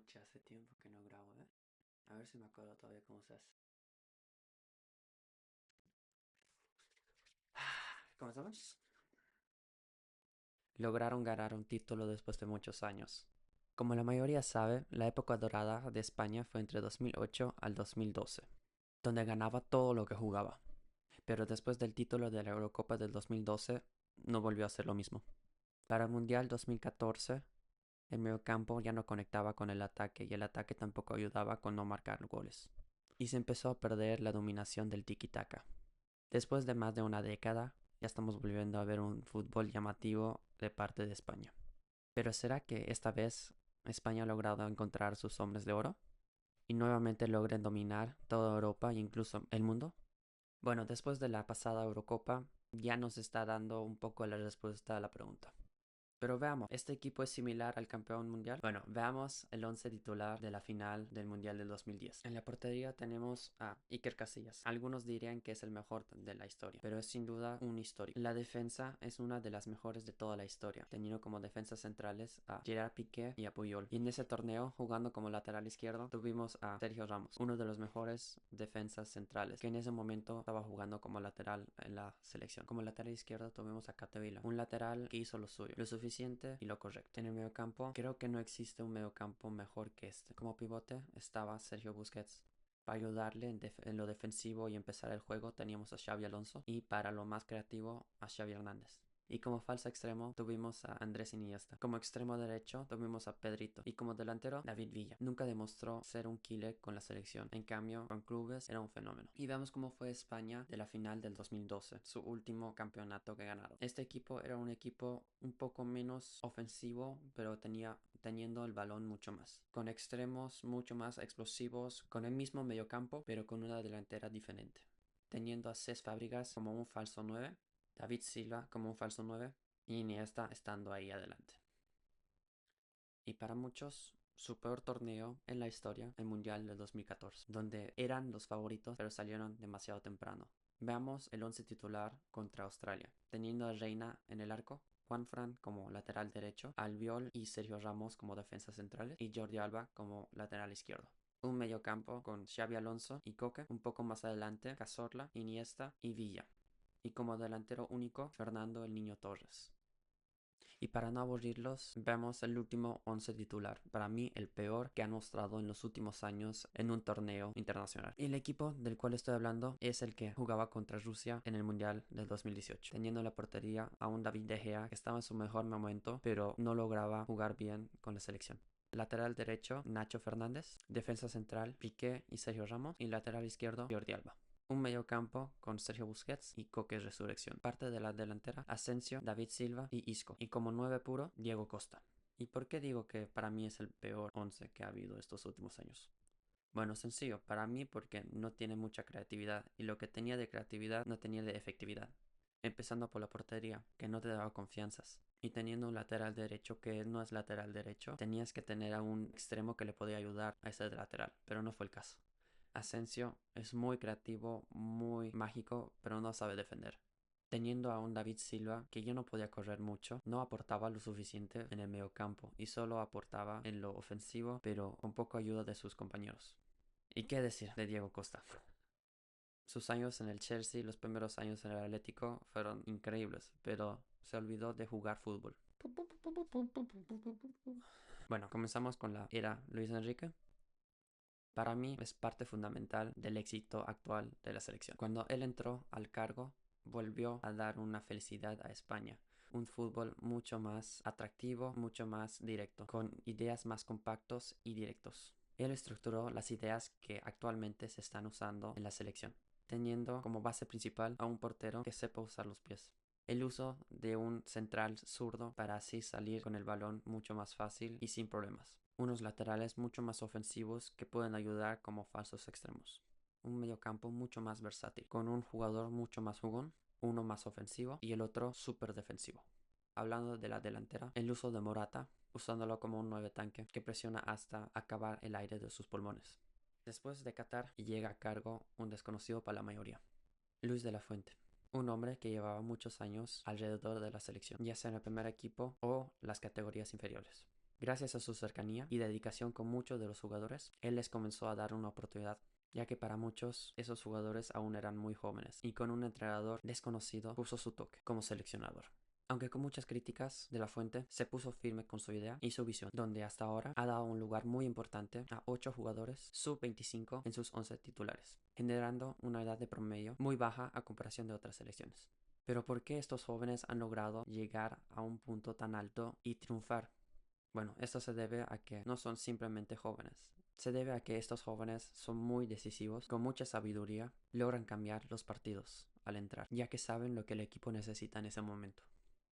Pucha, hace tiempo que no grabo, ¿eh? A ver si me acuerdo todavía cómo se hace. ¿Comenzamos? Lograron ganar un título después de muchos años. Como la mayoría sabe, la época dorada de España fue entre 2008 al 2012, donde ganaba todo lo que jugaba. Pero después del título de la Eurocopa del 2012, no volvió a ser lo mismo. Para el Mundial 2014, el mediocampo ya no conectaba con el ataque y el ataque tampoco ayudaba con no marcar goles. Y se empezó a perder la dominación del tiki-taka. Después de más de una década, ya estamos volviendo a ver un fútbol llamativo de parte de España. Pero ¿será que esta vez España ha logrado encontrar sus hombres de oro? ¿Y nuevamente logren dominar toda Europa e incluso el mundo? Bueno, después de la pasada Eurocopa, ya nos está dando un poco la respuesta a la pregunta. Pero veamos, ¿este equipo es similar al campeón mundial? Bueno, veamos el once titular de la final del Mundial del 2010. En la portería tenemos a Iker Casillas. Algunos dirían que es el mejor de la historia, pero es sin duda un histórico. La defensa es una de las mejores de toda la historia, teniendo como defensas centrales a Gerard Piqué y a Puyol. Y en ese torneo, jugando como lateral izquierdo, tuvimos a Sergio Ramos, uno de los mejores defensas centrales, que en ese momento estaba jugando como lateral en la selección. Como lateral izquierdo tuvimos a Capdevila, un lateral que hizo lo suyo, lo suficiente y lo correcto. En el mediocampo, creo que no existe un mediocampo mejor que este. Como pivote estaba Sergio Busquets. Para ayudarle en lo defensivo y empezar el juego teníamos a Xavi Alonso y para lo más creativo a Xavi Hernández. Y como falso extremo tuvimos a Andrés Iniesta. Como extremo derecho tuvimos a Pedrito. Y como delantero, David Villa. Nunca demostró ser un killer con la selección. En cambio, con clubes era un fenómeno. Y veamos cómo fue España de la final del 2012, su último campeonato que ganaron. Este equipo era un equipo un poco menos ofensivo, pero teniendo el balón mucho más. Con extremos mucho más explosivos, con el mismo mediocampo, pero con una delantera diferente. Teniendo a Cesc Fábregas como un falso 9, David Silva como un falso 9 y Iniesta estando ahí adelante. Y para muchos, su peor torneo en la historia, el Mundial del 2014, donde eran los favoritos pero salieron demasiado temprano. Veamos el 11 titular contra Australia, teniendo a Reina en el arco, Juanfran como lateral derecho, Albiol y Sergio Ramos como defensas centrales y Jordi Alba como lateral izquierdo. Un mediocampo con Xavi Alonso y Coque, un poco más adelante Cazorla, Iniesta y Villa. Y como delantero único, Fernando el Niño Torres. Y para no aburrirlos, vemos el último 11 titular. Para mí, el peor que han mostrado en los últimos años en un torneo internacional. Y el equipo del cual estoy hablando es el que jugaba contra Rusia en el Mundial del 2018. Teniendo en la portería a un David De Gea que estaba en su mejor momento, pero no lograba jugar bien con la selección. Lateral derecho, Nacho Fernández. Defensa central, Piqué y Sergio Ramos. Y lateral izquierdo, Jordi Alba. Un mediocampo con Sergio Busquets y Coque Resurrección. Parte de la delantera, Asensio, David Silva y Isco. Y como 9 puro, Diego Costa. ¿Y por qué digo que para mí es el peor 11 que ha habido estos últimos años? Bueno, sencillo, para mí porque no tiene mucha creatividad y lo que tenía de creatividad no tenía de efectividad. Empezando por la portería, que no te daba confianzas. Y teniendo un lateral derecho que no es lateral derecho, tenías que tener a un extremo que le podía ayudar a ese lateral, pero no fue el caso. Asensio es muy creativo, muy mágico, pero no sabe defender. Teniendo a un David Silva que ya no podía correr mucho, no aportaba lo suficiente en el mediocampo y solo aportaba en lo ofensivo, pero con poca ayuda de sus compañeros. ¿Y qué decir de Diego Costa? Sus años en el Chelsea, los primeros años en el Atlético fueron increíbles, pero se olvidó de jugar fútbol. Bueno, comenzamos con la era Luis Enrique. Para mí es parte fundamental del éxito actual de la selección. Cuando él entró al cargo, volvió a dar una felicidad a España. Un fútbol mucho más atractivo, mucho más directo, con ideas más compactos y directos. Él estructuró las ideas que actualmente se están usando en la selección, teniendo como base principal a un portero que sepa usar los pies. El uso de un central zurdo para así salir con el balón mucho más fácil y sin problemas. Unos laterales mucho más ofensivos que pueden ayudar como falsos extremos. Un mediocampo mucho más versátil, con un jugador mucho más jugón, uno más ofensivo y el otro súper defensivo. Hablando de la delantera, el uso de Morata, usándolo como un 9 tanque que presiona hasta acabar el aire de sus pulmones. Después de Qatar llega a cargo un desconocido para la mayoría, Luis de la Fuente. Un hombre que llevaba muchos años alrededor de la selección, ya sea en el primer equipo o las categorías inferiores. Gracias a su cercanía y dedicación con muchos de los jugadores, él les comenzó a dar una oportunidad, ya que para muchos esos jugadores aún eran muy jóvenes y con un entrenador desconocido puso su toque como seleccionador. Aunque con muchas críticas, De la Fuente se puso firme con su idea y su visión, donde hasta ahora ha dado un lugar muy importante a 8 jugadores sub-25 en sus 11 titulares, generando una edad de promedio muy baja a comparación de otras selecciones. Pero ¿por qué estos jóvenes han logrado llegar a un punto tan alto y triunfar? Bueno, esto se debe a que no son simplemente jóvenes. Se debe a que estos jóvenes son muy decisivos, con mucha sabiduría, logran cambiar los partidos al entrar, ya que saben lo que el equipo necesita en ese momento.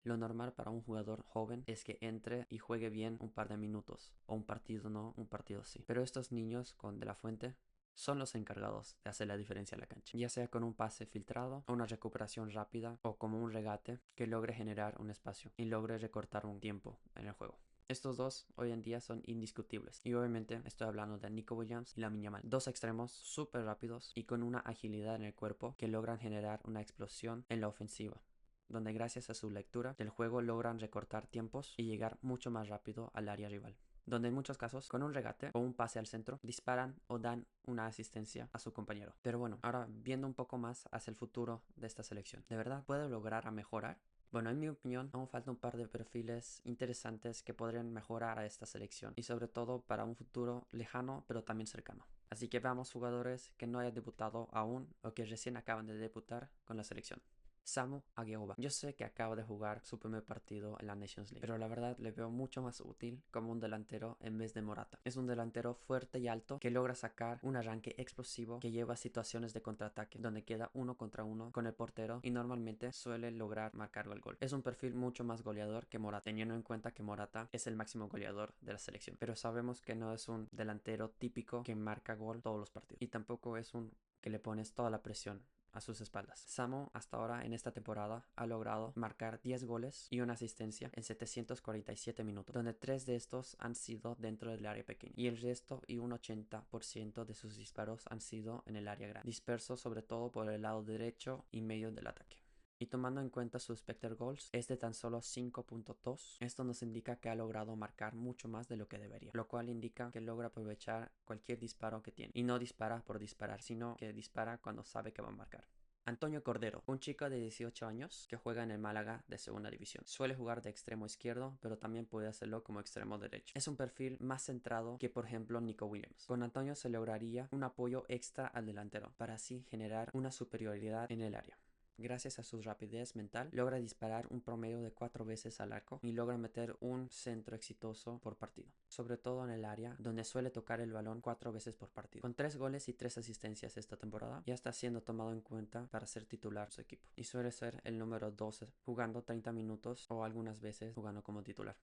Lo normal para un jugador joven es que entre y juegue bien un par de minutos, o un partido no, un partido sí. Pero estos niños con De la Fuente son los encargados de hacer la diferencia en la cancha, ya sea con un pase filtrado, una recuperación rápida o como un regate que logre generar un espacio y logre recortar un tiempo en el juego. Estos dos hoy en día son indiscutibles. Y obviamente estoy hablando de Nico Williams y Lamine Yamal. Dos extremos súper rápidos y con una agilidad en el cuerpo que logran generar una explosión en la ofensiva, donde gracias a su lectura del juego logran recortar tiempos y llegar mucho más rápido al área rival, donde en muchos casos con un regate o un pase al centro disparan o dan una asistencia a su compañero. Pero bueno, ahora viendo un poco más hacia el futuro de esta selección, ¿de verdad puede lograr a mejorar? Bueno, en mi opinión, aún falta un par de perfiles interesantes que podrían mejorar a esta selección y sobre todo para un futuro lejano pero también cercano. Así que veamos jugadores que no hayan debutado aún o que recién acaban de debutar con la selección. Samu Agyeoba. Yo sé que acaba de jugar su primer partido en la Nations League, pero la verdad le veo mucho más útil como un delantero en vez de Morata. Es un delantero fuerte y alto que logra sacar un arranque explosivo que lleva a situaciones de contraataque donde queda uno contra uno con el portero y normalmente suele lograr marcar el gol. Es un perfil mucho más goleador que Morata, teniendo en cuenta que Morata es el máximo goleador de la selección, pero sabemos que no es un delantero típico que marca gol todos los partidos y tampoco es un que le pones toda la presión a sus espaldas. Samu hasta ahora en esta temporada ha logrado marcar 10 goles y una asistencia en 747 minutos, donde 3 de estos han sido dentro del área pequeña y el resto y un 80% de sus disparos han sido en el área grande, dispersos sobre todo por el lado derecho y medio del ataque. Y tomando en cuenta su expected goals es de tan solo 5.2, esto nos indica que ha logrado marcar mucho más de lo que debería, lo cual indica que logra aprovechar cualquier disparo que tiene y no dispara por disparar, sino que dispara cuando sabe que va a marcar. Antonio Cordero, un chico de 18 años que juega en el Málaga de segunda división. Suele jugar de extremo izquierdo, pero también puede hacerlo como extremo derecho. Es un perfil más centrado que por ejemplo Nico Williams. Con Antonio se lograría un apoyo extra al delantero, para así generar una superioridad en el área. Gracias a su rapidez mental, logra disparar un promedio de 4 veces al arco y logra meter un centro exitoso por partido, sobre todo en el área donde suele tocar el balón 4 veces por partido. Con 3 goles y 3 asistencias esta temporada, ya está siendo tomado en cuenta para ser titular de su equipo y suele ser el número 12, jugando 30 minutos o algunas veces jugando como titular.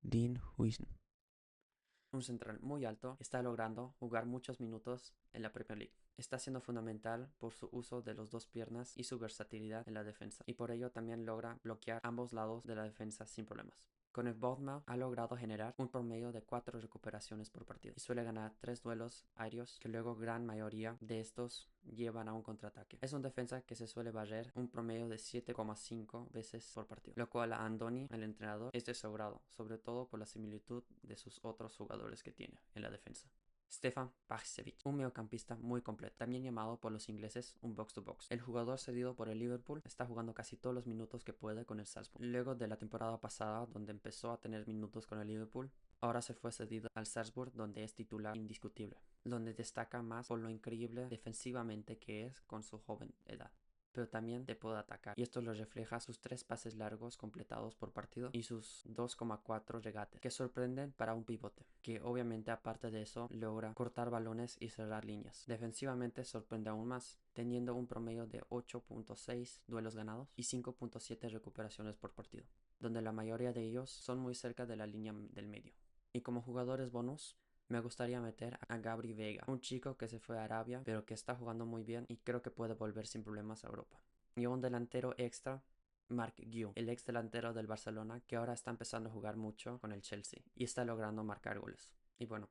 Dean Huijsen, un central muy alto, está logrando jugar muchos minutos en la Premier League. Está siendo fundamental por su uso de las dos piernas y su versatilidad en la defensa, y por ello también logra bloquear ambos lados de la defensa sin problemas. Con el Bournemouth ha logrado generar un promedio de 4 recuperaciones por partido y suele ganar 3 duelos aéreos que luego gran mayoría de estos llevan a un contraataque. Es un defensa que se suele barrer un promedio de 7,5 veces por partido, lo cual a Andoni, el entrenador, es de sobrado, sobre todo por la similitud de sus otros jugadores que tiene en la defensa. Stefan Pašić, un mediocampista muy completo, también llamado por los ingleses un box-to-box. El jugador cedido por el Liverpool está jugando casi todos los minutos que puede con el Salzburg. Luego de la temporada pasada, donde empezó a tener minutos con el Liverpool, ahora se fue cedido al Salzburg, donde es titular indiscutible, donde destaca más por lo increíble defensivamente que es con su joven edad, pero también te puede atacar, y esto lo refleja sus 3 pases largos completados por partido y sus 2,4 regates, que sorprenden para un pivote, que obviamente aparte de eso logra cortar balones y cerrar líneas. Defensivamente sorprende aún más, teniendo un promedio de 8.6 duelos ganados y 5.7 recuperaciones por partido, donde la mayoría de ellos son muy cerca de la línea del medio. Y como jugadores bonus, me gustaría meter a Gabri Vega, un chico que se fue a Arabia, pero que está jugando muy bien y creo que puede volver sin problemas a Europa. Y un delantero extra, Marc Guiu, el ex delantero del Barcelona, que ahora está empezando a jugar mucho con el Chelsea y está logrando marcar goles. Y bueno,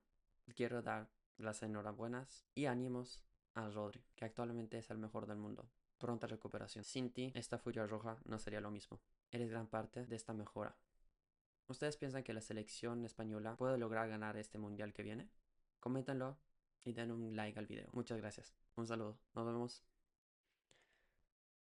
quiero dar las enhorabuenas y ánimos a Rodri, que actualmente es el mejor del mundo. Pronta recuperación. Sin ti, esta furia roja no sería lo mismo. Eres gran parte de esta mejora. ¿Ustedes piensan que la selección española puede lograr ganar este mundial que viene? Coméntenlo y den un like al video. Muchas gracias. Un saludo. Nos vemos.